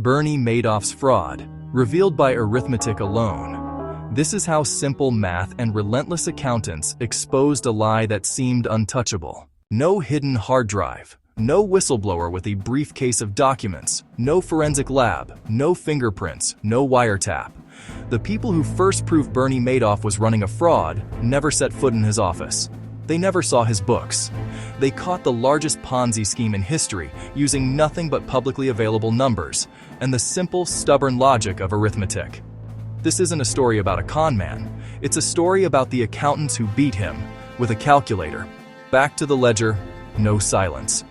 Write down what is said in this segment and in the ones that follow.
Bernie Madoff's fraud, revealed by arithmetic alone. This is how simple math and relentless accountants exposed a lie that seemed untouchable. No hidden hard drive, no whistleblower with a briefcase of documents, no forensic lab, no fingerprints, no wiretap. The people who first proved Bernie Madoff was running a fraud never set foot in his office. They never saw his books. They caught the largest Ponzi scheme in history using nothing but publicly available numbers and the simple, stubborn logic of arithmetic. This isn't a story about a con man. It's a story about the accountants who beat him with a calculator. Back to the ledger, no silence.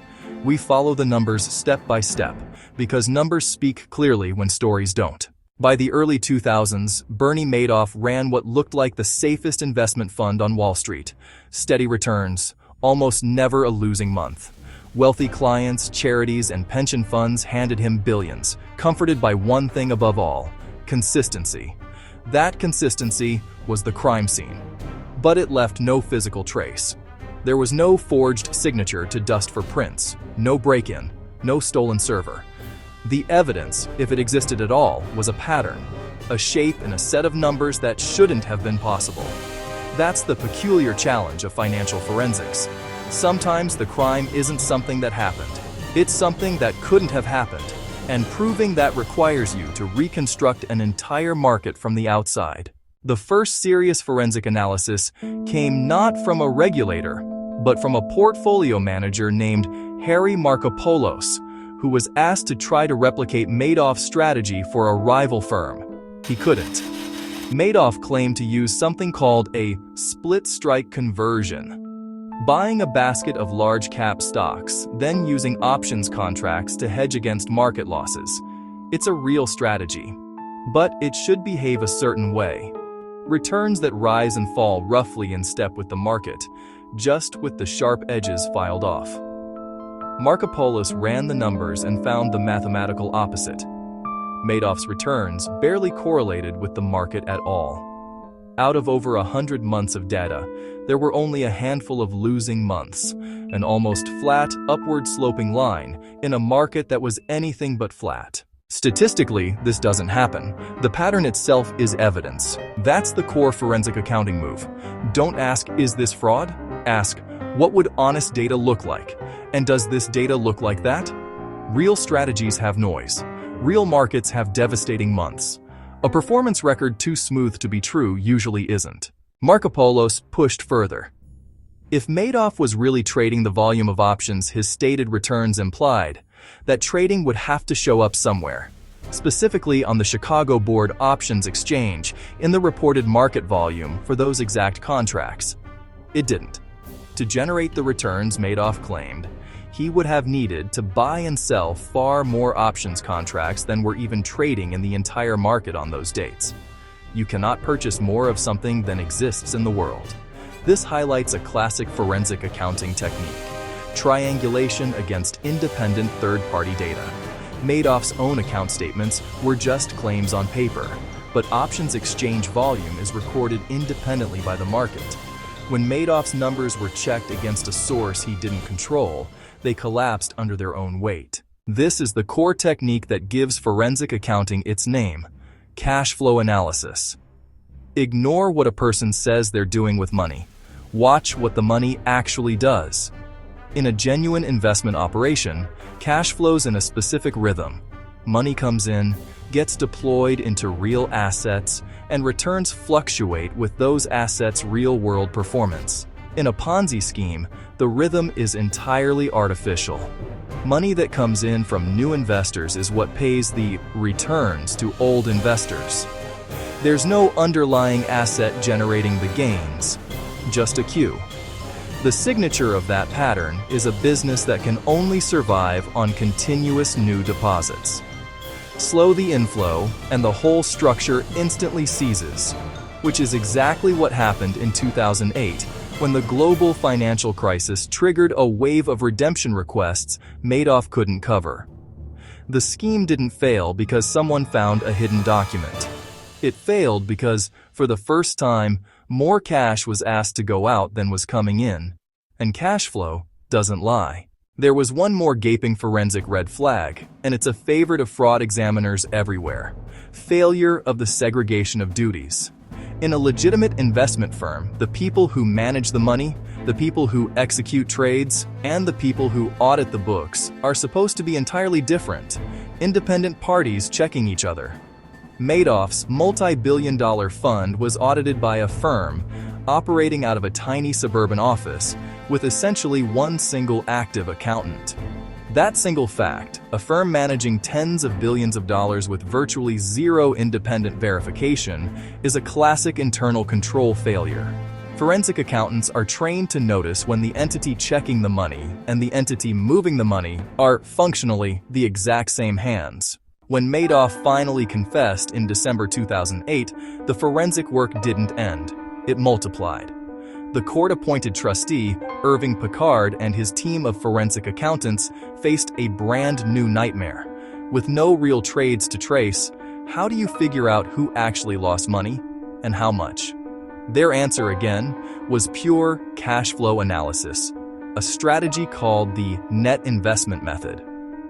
We follow the numbers step by step because numbers speak clearly when stories don't. By the early 2000s, Bernie Madoff ran what looked like the safest investment fund on Wall Street. Steady returns, almost never a losing month. Wealthy clients, charities, and pension funds handed him billions, comforted by one thing above all: consistency. That consistency was the crime scene. But it left no physical trace. There was no forged signature to dust for prints, no break-in, no stolen server. The evidence, if it existed at all, was a pattern, a shape in a set of numbers that shouldn't have been possible. That's the peculiar challenge of financial forensics. Sometimes the crime isn't something that happened. It's something that couldn't have happened, and proving that requires you to reconstruct an entire market from the outside. The first serious forensic analysis came not from a regulator, but from a portfolio manager named Harry Markopolos, who was asked to try to replicate Madoff's strategy for a rival firm. He couldn't. Madoff claimed to use something called a split-strike conversion, buying a basket of large-cap stocks, then using options contracts to hedge against market losses. It's a real strategy, but it should behave a certain way. Returns that rise and fall roughly in step with the market, just with the sharp edges filed off. Markopolos ran the numbers and found the mathematical opposite. Madoff's returns barely correlated with the market at all. Out of over 100 months of data, there were only a handful of losing months, an almost flat, upward-sloping line in a market that was anything but flat. Statistically, this doesn't happen. The pattern itself is evidence. That's the core forensic accounting move. Don't ask, is this fraud? Ask, what would honest data look like? And does this data look like that? Real strategies have noise. Real markets have devastating months. A performance record too smooth to be true usually isn't. Markopolos pushed further. If Madoff was really trading the volume of options his stated returns implied, that trading would have to show up somewhere, specifically on the Chicago Board Options Exchange in the reported market volume for those exact contracts. It didn't. To generate the returns Madoff claimed, he would have needed to buy and sell far more options contracts than were even trading in the entire market on those dates. You cannot purchase more of something than exists in the world. This highlights a classic forensic accounting technique: triangulation against independent third-party data. Madoff's own account statements were just claims on paper, but options exchange volume is recorded independently by the market. When Madoff's numbers were checked against a source he didn't control, they collapsed under their own weight. This is the core technique that gives forensic accounting its name: cash flow analysis. Ignore what a person says they're doing with money. Watch what the money actually does. In a genuine investment operation, cash flows in a specific rhythm. Money comes in, gets deployed into real assets, and returns fluctuate with those assets' real-world performance. In a Ponzi scheme, the rhythm is entirely artificial. Money that comes in from new investors is what pays the returns to old investors. There's no underlying asset generating the gains, just a queue. The signature of that pattern is a business that can only survive on continuous new deposits. Slow the inflow, and the whole structure instantly seizes, which is exactly what happened in 2008 when the global financial crisis triggered a wave of redemption requests Madoff couldn't cover. The scheme didn't fail because someone found a hidden document. It failed because, for the first time, more cash was asked to go out than was coming in, and cash flow doesn't lie. There was one more gaping forensic red flag, and it's a favorite of fraud examiners everywhere: failure of the segregation of duties. In a legitimate investment firm, the people who manage the money, the people who execute trades, and the people who audit the books are supposed to be entirely different, independent parties checking each other. Madoff's multi-billion-dollar fund was audited by a firm operating out of a tiny suburban office with essentially one single active accountant. That single fact, a firm managing tens of billions of dollars with virtually zero independent verification, is a classic internal control failure. Forensic accountants are trained to notice when the entity checking the money and the entity moving the money are functionally the exact same hands. When Madoff finally confessed in December 2008, the forensic work didn't end. It multiplied. The court-appointed trustee, Irving Picard, and his team of forensic accountants faced a brand new nightmare. With no real trades to trace, how do you figure out who actually lost money and how much? Their answer, again, was pure cash flow analysis, a strategy called the net investment method.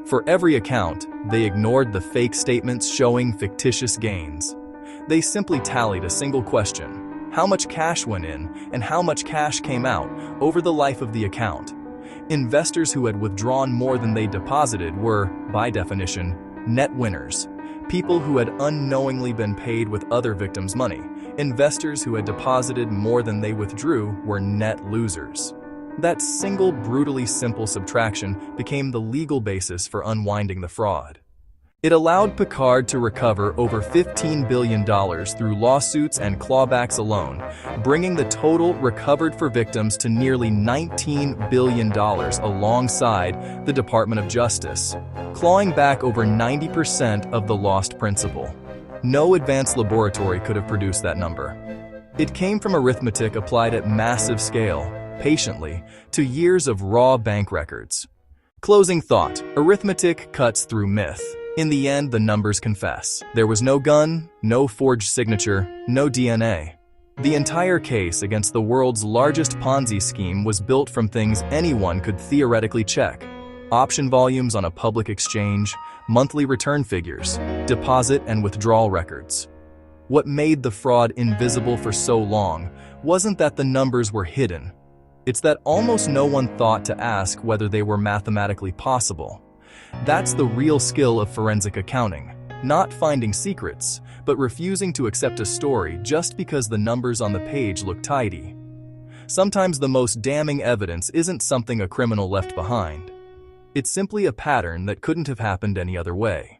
For every account, they ignored the fake statements showing fictitious gains. They simply tallied a single question: how much cash went in and how much cash came out over the life of the account. Investors who had withdrawn more than they deposited were, by definition, net winners. People who had unknowingly been paid with other victims' money. Investors who had deposited more than they withdrew were net losers. That single brutally simple subtraction became the legal basis for unwinding the fraud. It allowed Picard to recover over $15 billion through lawsuits and clawbacks alone, bringing the total recovered for victims to nearly $19 billion alongside the Department of Justice, clawing back over 90% of the lost principal. No advanced laboratory could have produced that number. It came from arithmetic applied at massive scale, patiently, to years of raw bank records. Closing thought: arithmetic cuts through myth. In the end, the numbers confess. There was no gun, no forged signature, no DNA. The entire case against the world's largest Ponzi scheme was built from things anyone could theoretically check: option volumes on a public exchange, monthly return figures, deposit and withdrawal records. What made the fraud invisible for so long wasn't that the numbers were hidden. It's that almost no one thought to ask whether they were mathematically possible. That's the real skill of forensic accounting: not finding secrets, but refusing to accept a story just because the numbers on the page look tidy. Sometimes the most damning evidence isn't something a criminal left behind. It's simply a pattern that couldn't have happened any other way.